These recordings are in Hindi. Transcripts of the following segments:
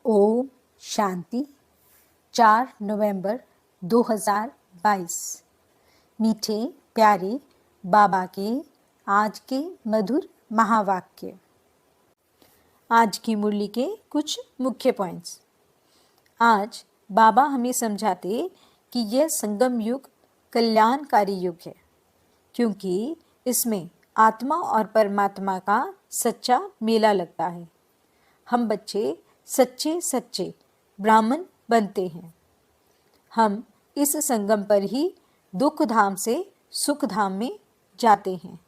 ओम शांति। 4 नवंबर 2022। मीठे प्यारे बाबा के आज के मधुर महावाक्य। आज की मुरली के कुछ मुख्य पॉइंट्स। आज बाबा हमें समझाते कि यह संगम युग कल्याणकारी युग है, क्योंकि इसमें आत्मा और परमात्मा का सच्चा मेला लगता है। हम बच्चे सच्चे सच्चे ब्राह्मण बनते हैं। हम इस संगम पर ही दुख धाम से सुख धाम में जाते हैं।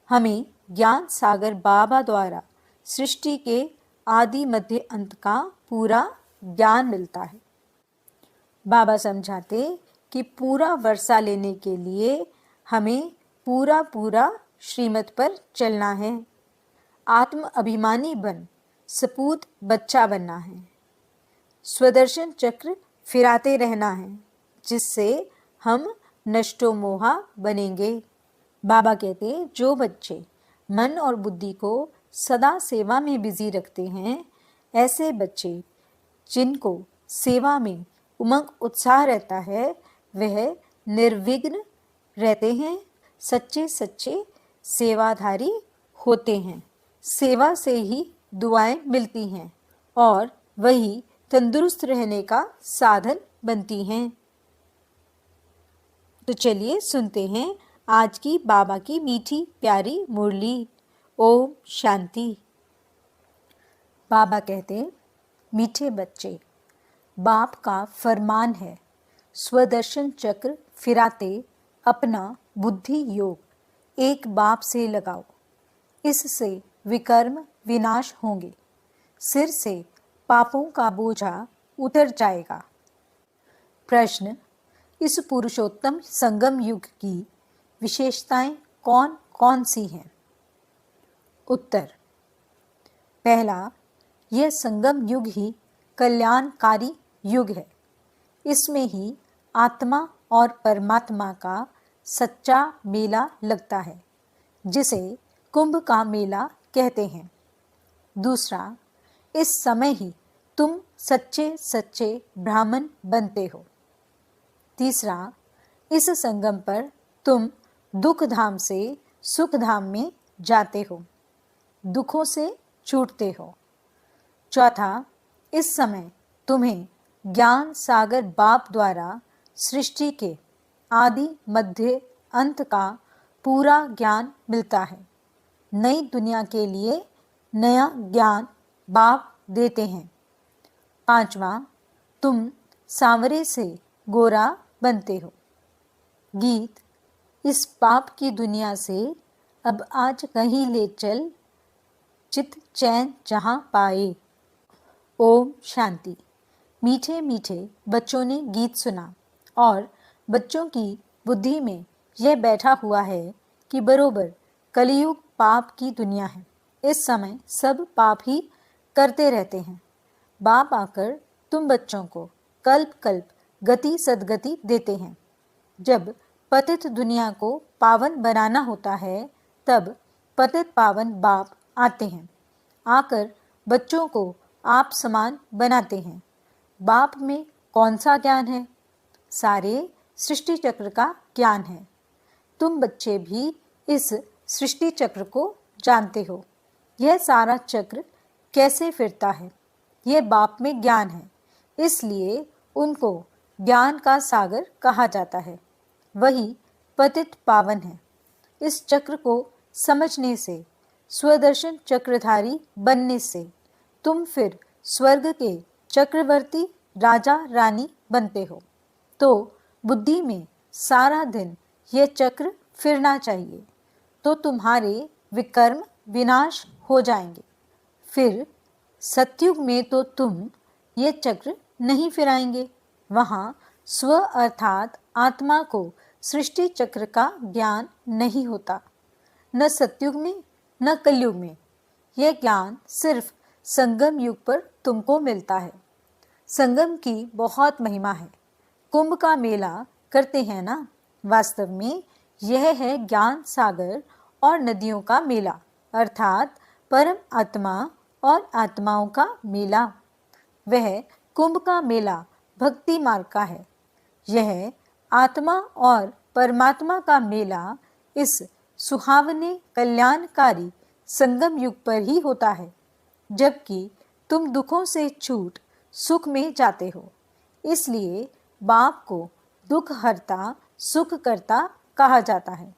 हमें ज्ञान सागर बाबा द्वारा सृष्टि के आदि मध्य अंत का पूरा ज्ञान मिलता है। बाबा समझाते कि पूरा वर्षा लेने के लिए हमें पूरा श्रीमत पर चलना है। आत्म अभिमानी बन सपूत बच्चा बनना है। स्वदर्शन चक्र फिराते रहना है, जिससे हम नष्टो मोहा बनेंगे। बाबा कहते जो बच्चे मन और बुद्धि को सदा सेवा में बिजी रखते हैं, ऐसे बच्चे जिनको सेवा में उमंग उत्साह रहता है, वह निर्विघ्न रहते हैं, सच्चे सच्चे सेवाधारी होते हैं। सेवा से ही दुआएं मिलती हैं और वही तंदुरुस्त रहने का साधन बनती हैं। तो चलिए सुनते हैं आज की बाबा की मीठी प्यारी मुरली। ओम शांति। बाबा कहते, मीठे बच्चे, बाप का फरमान है, स्वदर्शन चक्र फिराते अपना बुद्धि योग एक बाप से लगाओ। इससे विकर्म विनाश होंगे, सिर से पापों का बोझा उतर जाएगा। प्रश्न, इस पुरुषोत्तम संगम युग की विशेषताएं कौन कौन सी हैं? उत्तर, पहला, यह संगम युग ही कल्याणकारी युग है। इसमें ही आत्मा और परमात्मा का सच्चा मेला लगता है, जिसे कुंभ का मेला कहते हैं। दूसरा, इस समय ही तुम सच्चे सच्चे ब्राह्मण बनते हो। तीसरा, इस संगम पर तुम दुख धाम से सुख धाम में जाते हो, दुखों से छूटते हो। चौथा, इस समय तुम्हें ज्ञान सागर बाप द्वारा सृष्टि के आदि मध्य अंत का पूरा ज्ञान मिलता है। नई दुनिया के लिए नया ज्ञान बाप देते हैं। पांचवा, तुम सांवरे से गोरा बनते हो। गीत, इस पाप की दुनिया से अब आज कहीं ले चल, चित चैन जहां पाए। ओम शांति। मीठे मीठे बच्चों ने गीत सुना और बच्चों की बुद्धि में यह बैठा हुआ है कि बरोबर कलयुग पाप की दुनिया है। इस समय सब पाप ही करते रहते हैं। बाप आकर तुम बच्चों को कल्प कल्प गति सदगति देते हैं। जब पतित दुनिया को पावन बनाना होता है, तब पतित पावन बाप आते हैं। आकर बच्चों को आप समान बनाते हैं। बाप में कौन सा ज्ञान है? सारे सृष्टि चक्र का ज्ञान है। तुम बच्चे भी इस सृष्टि चक्र को जानते हो। यह सारा चक्र कैसे फिरता है, यह बाप में ज्ञान है, इसलिए उनको ज्ञान का सागर कहा जाता है। वही पतित पावन है। इस चक्र को समझने से, स्वदर्शन चक्रधारी बनने से तुम फिर स्वर्ग के चक्रवर्ती राजा रानी बनते हो। तो बुद्धि में सारा दिन यह चक्र फिरना चाहिए, तो तुम्हारे विकर्म विनाश हो जाएंगे। फिर सतयुग में तो तुम ये चक्र नहीं फिराएंगे। वहाँ स्व अर्थात आत्मा को सृष्टि चक्र का ज्ञान नहीं होता, न सतयुग में न कलयुग में। यह ज्ञान सिर्फ संगम युग पर तुमको मिलता है। संगम की बहुत महिमा है। कुंभ का मेला करते हैं ना, वास्तव में यह है ज्ञान सागर और नदियों का मेला, अर्थात परम आत्मा और आत्माओं का मेला। वह कुंभ का मेला भक्ति मार्ग का है। यह आत्मा और परमात्मा का मेला इस सुहावने कल्याणकारी संगम युग पर ही होता है, जबकि तुम दुखों से छूट सुख में जाते हो। इसलिए बाप को दुख हरता सुख करता कहा जाता है।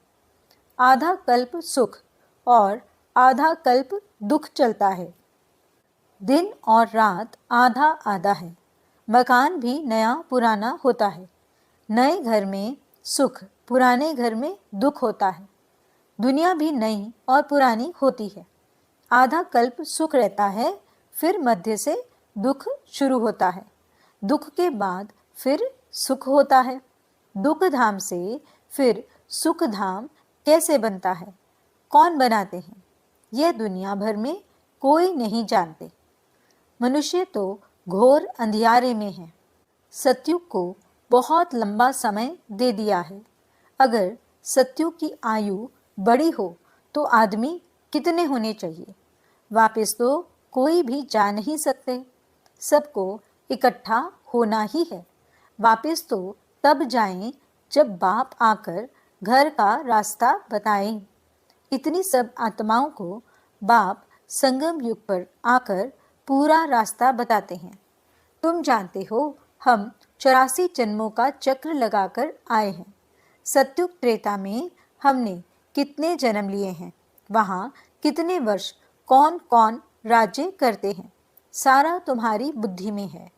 आधा कल्प सुख और आधा कल्प दुख चलता है। दिन और रात आधा आधा है। मकान भी नया पुराना होता है। नए घर में सुख, पुराने घर में दुख होता है। दुनिया भी नई और पुरानी होती है। आधा कल्प सुख रहता है, फिर मध्य से दुख शुरू होता है। दुख के बाद फिर सुख होता है। दुख धाम से फिर सुख धाम कैसे बनता है, कौन बनाते हैं, यह दुनिया भर में कोई नहीं जानते। मनुष्य तो घोर अंधियारे में है। सतयुग को बहुत लंबा समय दे दिया है। अगर सतयुग की आयु बड़ी हो तो आदमी कितने होने चाहिए? वापस तो कोई भी जा नहीं सकते। सबको इकट्ठा होना ही है। वापस तो तब जाएं जब बाप आकर घर का रास्ता बताएं। इतनी सब आत्माओं को बाप संगम युग पर आकर पूरा रास्ता बताते हैं। तुम जानते हो, हम 84 जन्मों का चक्र लगाकर आए हैं। सतयुग त्रेता में हमने कितने जन्म लिए हैं, वहाँ कितने वर्ष कौन कौन राज्य करते हैं, सारा तुम्हारी बुद्धि में है।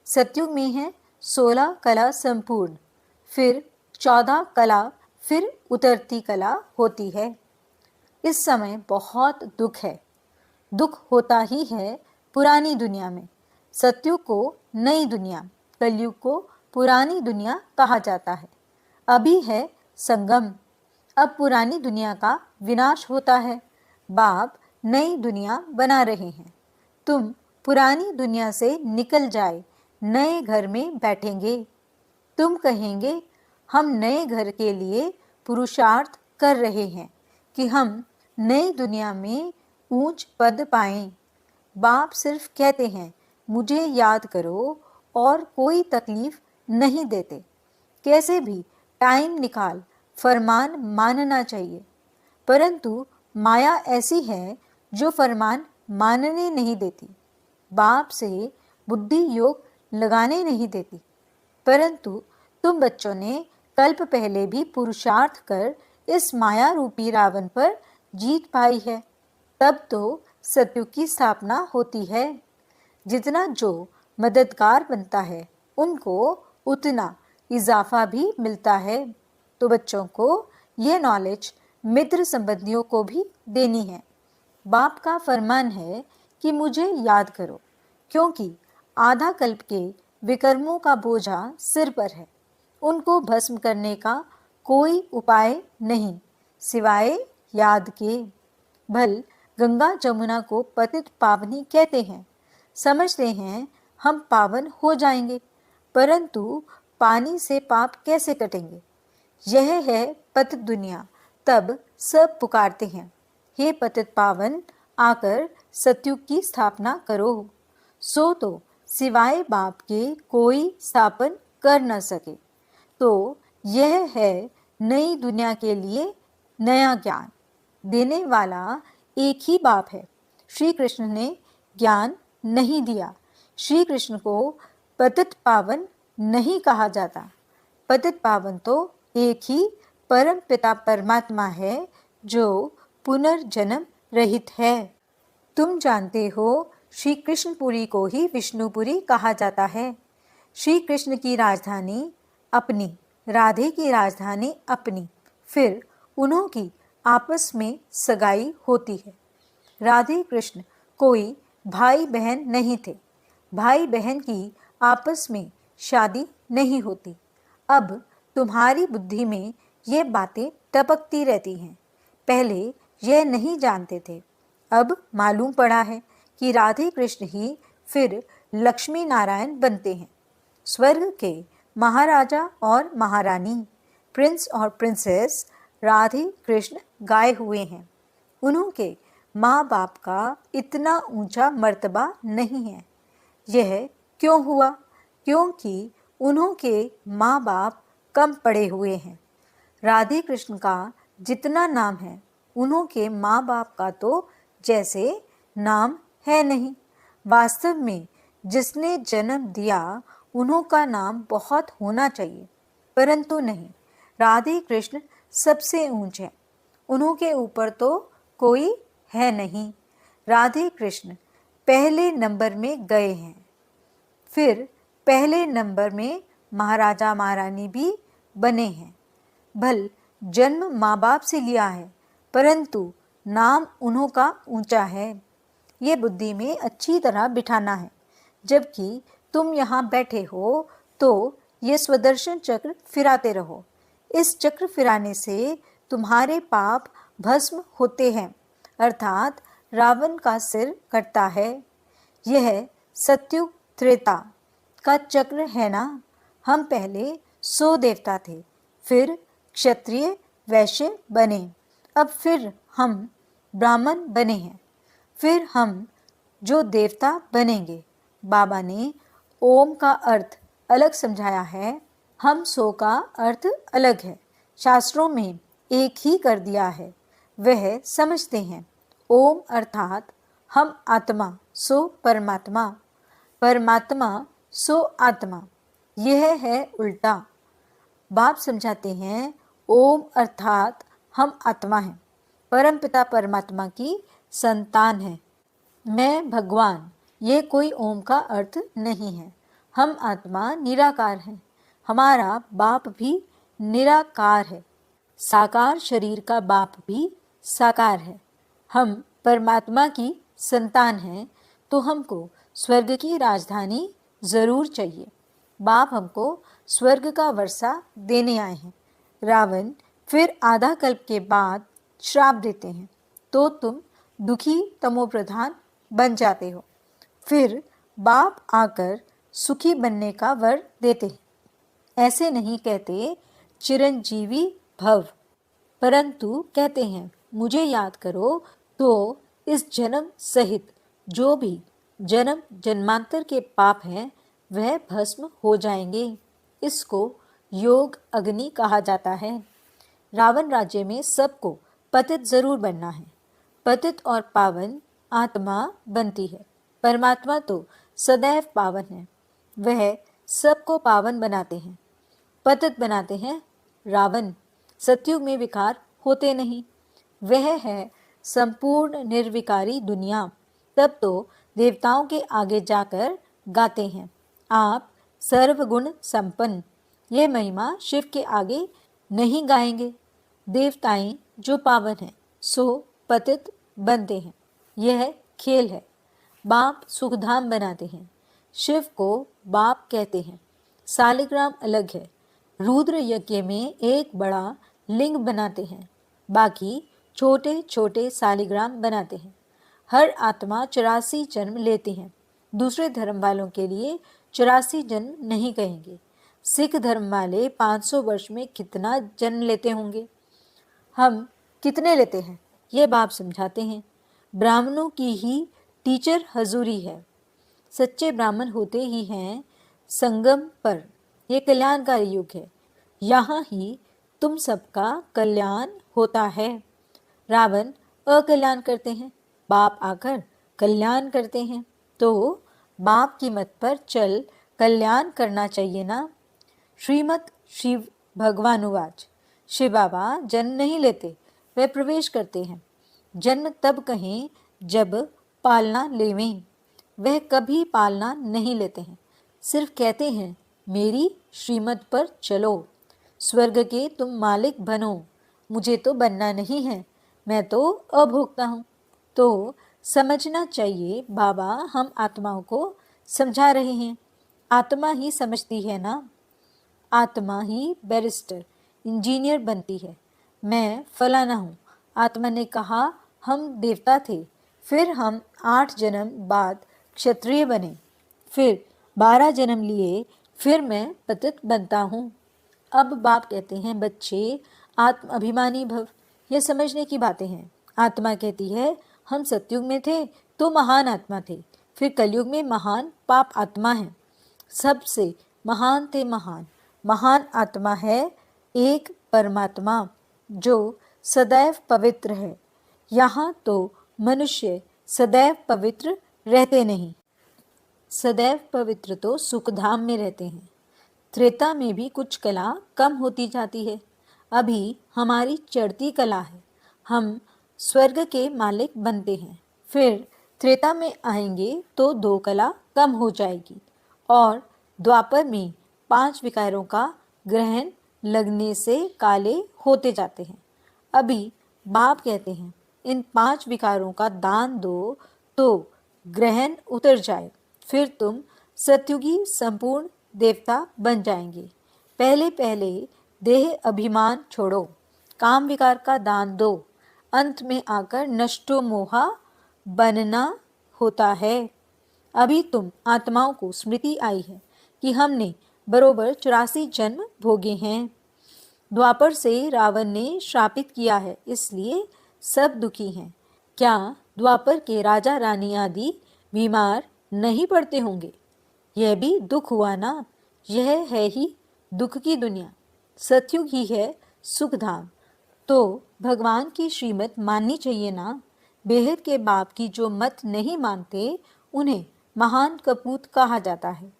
सतयुग में है 16 कला संपूर्ण, फिर 14 कला, फिर उतरती कला होती है। इस समय बहुत दुख है। दुख होता ही है पुरानी दुनिया में। सतयुग को नई दुनिया, कलयुग को पुरानी दुनिया कहा जाता है। अभी है संगम। अब पुरानी दुनिया का विनाश होता है। बाप नई दुनिया बना रहे हैं। तुम पुरानी दुनिया से निकल जाए नए घर में बैठेंगे। तुम कहेंगे, हम नए घर के लिए पुरुषार्थ कर रहे हैं कि हम नई दुनिया में ऊंच पद पाएं। बाप सिर्फ कहते हैं, मुझे याद करो, और कोई तकलीफ नहीं देते। कैसे भी टाइम निकाल फरमान मानना चाहिए, परंतु माया ऐसी है जो फरमान मानने नहीं देती। बाप से बुद्धि योग लगाने नहीं देती। परंतु तुम बच्चों ने कल्प पहले भी पुरुषार्थ कर इस माया रूपी रावण पर जीत पाई है। तब तो सतयुग की स्थापना होती है। जितना जो मददगार बनता है, उनको उतना इजाफा भी मिलता है। तो बच्चों को यह नॉलेज मित्र संबंधियों को भी देनी है। बाप का फरमान है कि मुझे याद करो, क्योंकि आधा कल्प के विकर्मों का बोझा सिर पर है। उनको भस्म करने का कोई उपाय नहीं सिवाय याद के। भल गंगा जमुना को पतित पावनी कहते हैं। समझते हैं हम पावन हो जाएंगे, परंतु पानी से पाप कैसे कटेंगे? यह है पतित दुनिया। तब सब पुकारते हैं, हे पतित पावन, आकर सतयुग की स्थापना करो। सो तो सिवाय बाप के कोई स्थापन कर न सके। तो यह है नई दुनिया के लिए नया ज्ञान देने वाला एक ही बाप है। श्री कृष्ण ने ज्ञान नहीं दिया। श्री कृष्ण को पतित पावन नहीं कहा जाता। पतित पावन तो एक ही परम पिता परमात्मा है, जो पुनर्जन्म रहित है। तुम जानते हो, श्री कृष्णपुरी को ही विष्णुपुरी कहा जाता है। श्री कृष्ण की राजधानी अपनी, राधे की राजधानी अपनी, फिर उन्हों की आपस में सगाई होती है। राधे कृष्ण कोई भाई बहन नहीं थे। भाई बहन की आपस में शादी नहीं होती। अब तुम्हारी बुद्धि में ये बातें टपकती रहती हैं। पहले यह नहीं जानते थे, अब मालूम पड़ा है कि राधे कृष्ण ही फिर लक्ष्मी नारायण बनते हैं। स्वर्ग के महाराजा और महारानी, प्रिंस और प्रिंसेस राधे कृष्ण गाए हुए हैं। उनके माँ बाप का इतना ऊंचा मर्तबा नहीं है। यह क्यों हुआ? क्योंकि उन्होंने माँ बाप कम पढ़े हुए हैं। राधे कृष्ण का जितना नाम है, उन्होंने माँ बाप का तो जैसे नाम है नहीं। वास्तव में जिसने जन्म दिया उन्हों का नाम बहुत होना चाहिए, परंतु नहीं। राधे कृष्ण सबसे ऊंच है, उन्हों के ऊपर तो कोई है नहीं। राधे कृष्ण पहले नंबर में गए हैं। फिर पहले नंबर में महाराजा महारानी भी बने हैं। भल जन्म माँ बाप से लिया है, परंतु नाम उन्हों का ऊंचा है। ये बुद्धि में अच्छी तरह बिठाना है। जबकि तुम यहाँ बैठे हो तो ये स्वदर्शन चक्र फिराते रहो। इस चक्र फिराने से तुम्हारे पाप भस्म होते हैं, अर्थात रावण का सिर कटता है। यह सत्युग त्रेता का चक्र है ना। हम पहले 100 देवता थे, फिर क्षत्रिय वैश्य बने, अब फिर हम ब्राह्मण बने हैं, फिर हम जो देवता बनेंगे। बाबा ने ओम का अर्थ अलग समझाया है, हम 100 का अर्थ अलग है। शास्त्रों में एक ही कर दिया है, वह समझते हैं। ओम अर्थात हम आत्मा, सो परमात्मा, परमात्मा सो आत्मा। यह है उल्टा। बाप समझाते हैं ओम अर्थात हम आत्मा हैं, परमपिता परमात्मा की संतान है। मैं भगवान, ये कोई ओम का अर्थ नहीं है। हम आत्मा निराकार हैं, हमारा बाप भी निराकार है। साकार शरीर का बाप भी साकार है। हम परमात्मा की संतान हैं, तो हमको स्वर्ग की राजधानी जरूर चाहिए। बाप हमको स्वर्ग का वर्षा देने आए हैं। रावण फिर आधा कल्प के बाद श्राप देते हैं, तो तुम दुखी तमोप्रधान बन जाते हो। फिर बाप आकर सुखी बनने का वर देते हैं। ऐसे नहीं कहते चिरंजीवी भव, परंतु कहते हैं मुझे याद करो तो इस जन्म सहित जो भी जन्म जन्मांतर के पाप हैं वह भस्म हो जाएंगे। इसको योग अग्नि कहा जाता है। रावण राज्य में सबको पतित जरूर बनना है। पतित और पावन आत्मा बनती है। परमात्मा तो सदैव पावन है, वह सबको पावन बनाते हैं। पतित बनाते हैं रावण। सतयुग में विकार होते नहीं, वह है संपूर्ण निर्विकारी दुनिया। तब तो देवताओं के आगे जाकर गाते हैं, आप सर्वगुण संपन्न। यह महिमा शिव के आगे नहीं गाएंगे। देवताएं जो पावन हैं सो पतित बनते हैं। यह खेल है। बाप सुखधाम बनाते हैं, शिव को बाप कहते हैं। सालिग्राम अलग है। रुद्र यज्ञ में एक बड़ा लिंग बनाते हैं, बाकी छोटे छोटे सालिग्राम बनाते हैं। हर आत्मा 84 जन्म लेते हैं। दूसरे धर्म वालों के लिए 84 जन्म नहीं कहेंगे। सिख धर्म वाले 500 वर्ष में कितना जन्म लेते होंगे, हम कितने लेते हैं, ये बाप समझाते हैं। ब्राह्मणों की ही टीचर हजूरी है। सच्चे ब्राह्मण होते ही हैं संगम पर। यह कल्याणकारी युग है, यहाँ ही तुम सबका कल्याण होता है। रावण अकल्याण करते हैं, बाप आकर कल्याण करते हैं। तो बाप की मत पर चल कल्याण करना चाहिए ना। श्रीमद् शिव भगवानुवाच। शिव बाबा जन्म नहीं लेते, वे प्रवेश करते हैं। जन्म तब कहें जब पालना लेवें। वह कभी पालना नहीं लेते हैं, सिर्फ कहते हैं मेरी श्रीमत पर चलो, स्वर्ग के तुम मालिक बनो। मुझे तो बनना नहीं है, मैं तो अभोक्ता हूँ। तो समझना चाहिए बाबा हम आत्माओं को समझा रहे हैं। आत्मा ही समझती है ना। आत्मा ही बैरिस्टर इंजीनियर बनती है। मैं फलाना हूँ। आत्मा ने कहा हम देवता थे, फिर हम 8 जन्म बाद क्षत्रिय बने, फिर 12 जन्म लिए, फिर मैं पतित बनता हूँ। अब बाप कहते हैं बच्चे आत्म अभिमानी भव। यह समझने की बातें हैं। आत्मा कहती है हम सतयुग में थे तो महान आत्मा थे, फिर कलयुग में महान पाप आत्मा है। सबसे महान ते महान, महान आत्मा है एक परमात्मा जो सदैव पवित्र है। यहाँ तो मनुष्य सदैव पवित्र रहते नहीं, सदैव पवित्र तो सुखधाम में रहते हैं। त्रेता में भी कुछ कला कम होती जाती है। अभी हमारी चढ़ती कला है, हम स्वर्ग के मालिक बनते हैं। फिर त्रेता में आएंगे तो 2 कला कम हो जाएगी और द्वापर में 5 विकारों का ग्रहण लगने से काले होते जाते हैं। अभी बाप कहते हैं इन 5 विकारों का दान दो तो ग्रहण उतर जाए, फिर तुम सत्युगी संपूर्ण देवता बन जाएंगे। पहले पहले देह अभिमान छोड़ो, काम विकार का दान दो, अंत में आकर नष्टो मोहा बनना होता है। अभी तुम आत्माओं को स्मृति आई है कि हमने बरोबर 84 जन्म भोगे हैं। द्वापर से रावण ने श्रापित किया है, इसलिए सब दुखी हैं। क्या द्वापर के राजा रानी आदि बीमार नहीं पड़ते होंगे? यह भी दुख हुआ ना। यह है ही दुख की दुनिया, सतयुग ही है सुखधाम। तो भगवान की श्रीमत माननी चाहिए ना। बेहद के बाप की जो मत नहीं मानते उन्हें महान कपूत कहा जाता है।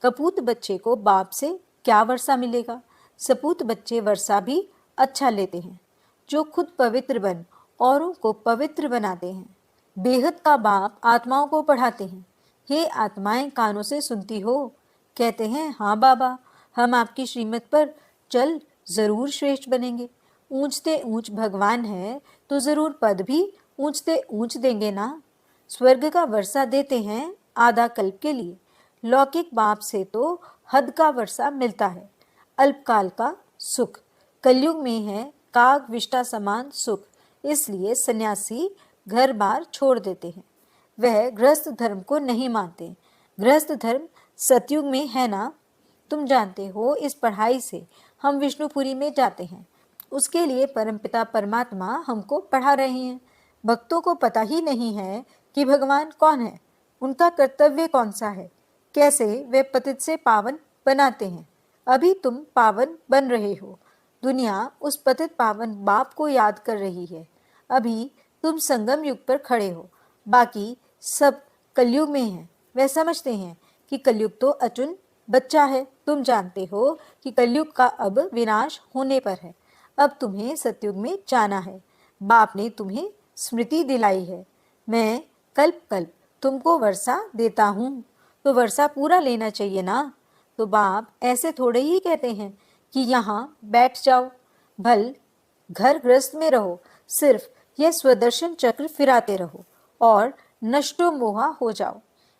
कपूत बच्चे को बाप से क्या वर्षा मिलेगा? सपूत बच्चे वर्षा भी अच्छा लेते हैं, जो खुद पवित्र बन औरों को पवित्र बनाते हैं। बेहद का बाप आत्माओं को पढ़ाते हैं। हे आत्माएं कानों से सुनती हो? कहते हैं हाँ बाबा, हम आपकी श्रीमत पर चल जरूर श्रेष्ठ बनेंगे। ऊंचते ऊंच भगवान है तो जरूर पद भी ऊंचते ऊंच देंगे ना। स्वर्ग का वर्षा देते हैं आधा कल्प के लिए। लौकिक बाप से तो हद का वर्षा मिलता है, अल्पकाल का सुख। कलयुग में है काग विष्टा समान सुख, इसलिए सन्यासी घर बार छोड़ देते हैं। वह गृहस्थ धर्म को नहीं मानते। गृहस्थ धर्म सतयुग में है ना। तुम जानते हो इस पढ़ाई से हम विष्णुपुरी में जाते हैं। उसके लिए परमपिता परमात्मा हमको पढ़ा रहे हैं। भक्तों को पता ही नहीं है कि भगवान कौन है, उनका कर्तव्य कौन सा है, कैसे वे पतित से पावन बनाते हैं। अभी तुम पावन बन रहे हो। दुनिया उस पतित पावन बाप को याद कर रही है। अभी तुम संगम युग पर खड़े हो, बाकी सब कलयुग में हैं। वे समझते हैं कि कलयुग तो अचुन बच्चा है। तुम जानते हो कि कलयुग का अब विनाश होने पर है। अब तुम्हें सतयुग में जाना है। बाप ने तुम्हें स्मृति दिलाई है। मैं कल्प कल्प तुमको वर्षा देता हूँ, तो वर्षा पूरा लेना चाहिए ना। तो बाप ऐसे थोड़े ही कहते हैं कि यहाँ बैठ जाओ, भल घर गृहस्थ में रहो, सिर्फ यह स्वदर्शन चक्र फिराते रहो और नष्टो मोहा हो जाओ।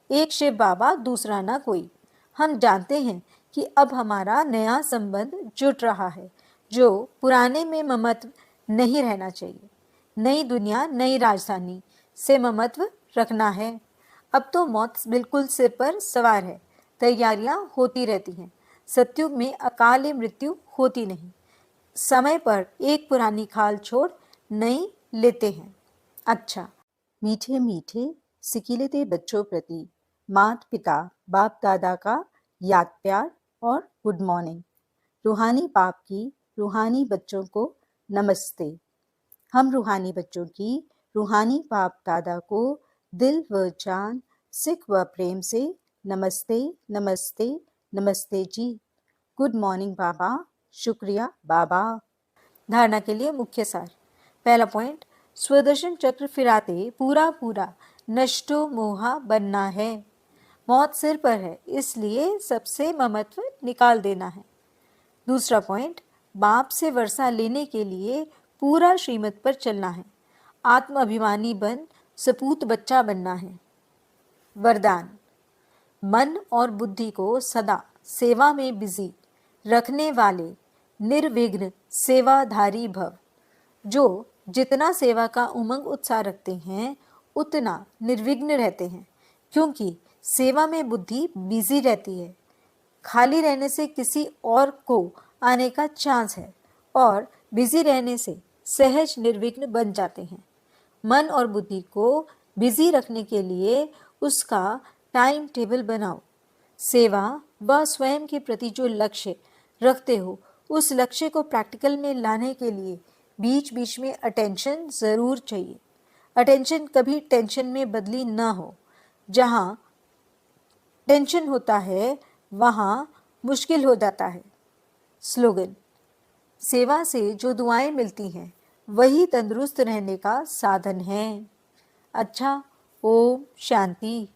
एक शिव बाबा दूसरा ना कोई। हम जानते हैं कि अब हमारा नया संबंध जुट रहा है, जो पुराने में ममत्व नहीं रहना चाहिए। नई दुनिया नई राजधानी से ममत्व रखना है। अब तो मौत बिल्कुल सिर पर सवार है। तैयारियां होती रहती हैं। सतयुग में अकाल मृत्यु होती नहीं। समय पर एक पुरानी खाल छोड़ नई लेते हैं। अच्छा, मीठे मीठे सिकिलते बच्चों प्रति माता पिता बाप दादा का याद प्यार और गुड मॉर्निंग। रूहानी बाप की रूहानी बच्चों को नमस्ते। हम रूहानी बच्चों की रूहानी बाप दादा को दिल व जान सिख व प्रेम से नमस्ते नमस्ते नमस्ते जी। गुड मॉर्निंग बाबा, शुक्रिया बाबा। धारणा के लिए मुख्य सार। पहला पॉइंट, स्वदर्शन चक्र फिराते पूरा पूरा नष्टो मोहा बनना है। मौत सिर पर है, इसलिए सबसे ममत्व निकाल देना है। दूसरा पॉइंट, बाप से वर्षा लेने के लिए पूरा श्रीमत पर चलना है। आत्म अभिमानी बन सपूत बच्चा बनना है। वरदान, मन और बुद्धि को सदा सेवा में बिजी रखने वाले निर्विघ्न सेवाधारी भव। जो जितना सेवा का उमंग उत्साह रखते हैं उतना निर्विघ्न रहते हैं, क्योंकि सेवा में बुद्धि बिजी रहती है। खाली रहने से किसी और को आने का चांस है और बिजी रहने से सहज निर्विघ्न बन जाते हैं। मन और बुद्धि को बिजी रखने के लिए उसका टाइम टेबल बनाओ। सेवा वह स्वयं के प्रति जो लक्ष्य रखते हो उस लक्ष्य को प्रैक्टिकल में लाने के लिए बीच बीच में अटेंशन ज़रूर चाहिए। अटेंशन कभी टेंशन में बदली ना हो। जहाँ टेंशन होता है वहाँ मुश्किल हो जाता है। स्लोगन: सेवा से जो दुआएं मिलती हैं वही तंदुरुस्त रहने का साधन है। अच्छा, ओम शांति।